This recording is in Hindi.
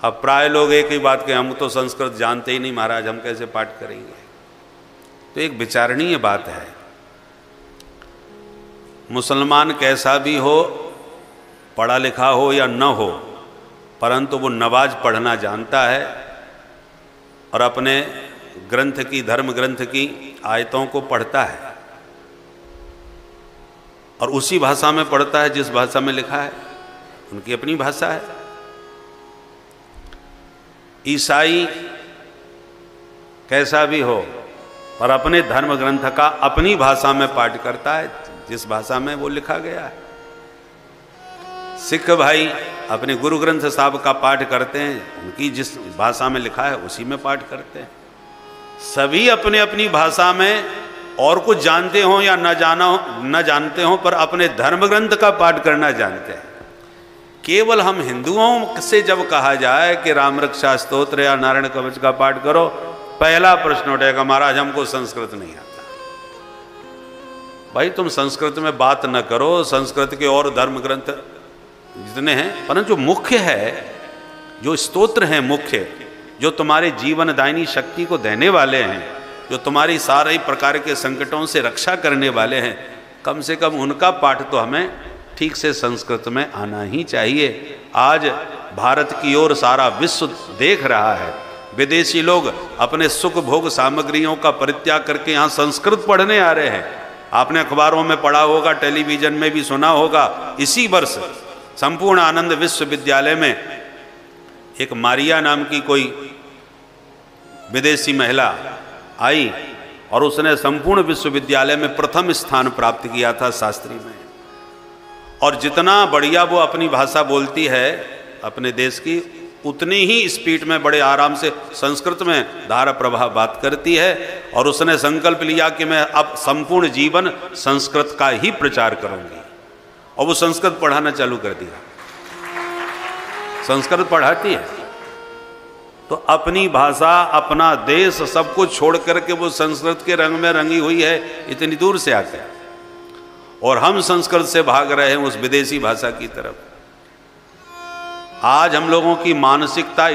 अब प्राय लोग एक ही बात के, हम तो संस्कृत जानते ही नहीं महाराज, हम कैसे पाठ करेंगे। तो एक विचारणीय बात है, मुसलमान कैसा भी हो, पढ़ा लिखा हो या न हो, परंतु वो नमाज पढ़ना जानता है और अपने ग्रंथ की, धर्म ग्रंथ की आयतों को पढ़ता है और उसी भाषा में पढ़ता है जिस भाषा में लिखा है, उनकी अपनी भाषा है। ईसाई कैसा भी हो पर अपने धर्म ग्रंथ का अपनी भाषा में पाठ करता है जिस भाषा में वो लिखा गया है। सिख भाई अपने गुरु ग्रंथ साहब का पाठ करते हैं, उनकी जिस भाषा में लिखा है उसी में पाठ करते हैं। सभी अपने अपनी भाषा में और कुछ जानते हो या न जानते हो, पर अपने धर्म ग्रंथ का पाठ करना जानते हैं। केवल हम हिंदुओं से जब कहा जाए कि राम रक्षा स्तोत्र या नारायण कवच का पाठ करो, पहला प्रश्न उठेगा, महाराज हमको संस्कृत नहीं आता। भाई तुम संस्कृत में बात न करो, संस्कृत के और धर्म ग्रंथ जितने हैं, परंतु जो मुख्य है, जो स्तोत्र हैं मुख्य, जो तुम्हारे जीवन दायिनी शक्ति को देने वाले हैं, जो तुम्हारी सारे प्रकार के संकटों से रक्षा करने वाले हैं, कम से कम उनका पाठ तो हमें ठीक से संस्कृत में आना ही चाहिए। आज भारत की ओर सारा विश्व देख रहा है, विदेशी लोग अपने सुख भोग सामग्रियों का परित्याग करके यहाँ संस्कृत पढ़ने आ रहे हैं। आपने अखबारों में पढ़ा होगा, टेलीविजन में भी सुना होगा, इसी वर्ष संपूर्ण आनंद विश्वविद्यालय में एक मारिया नाम की कोई विदेशी महिला आई और उसने संपूर्ण विश्वविद्यालय में प्रथम स्थान प्राप्त किया था शास्त्री में। और जितना बढ़िया वो अपनी भाषा बोलती है अपने देश की, उतनी ही स्पीड में बड़े आराम से संस्कृत में धारा प्रवाह बात करती है। और उसने संकल्प लिया कि मैं अब संपूर्ण जीवन संस्कृत का ही प्रचार करूंगी, और वो संस्कृत पढ़ाना चालू कर दिया। संस्कृत पढ़ाती है तो अपनी भाषा, अपना देश, सब कुछ छोड़ करके वो संस्कृत के रंग में रंगी हुई है इतनी दूर से आके, और हम संस्कृत से भाग रहे हैं उस विदेशी भाषा की तरफ। आज हम लोगों की मानसिकता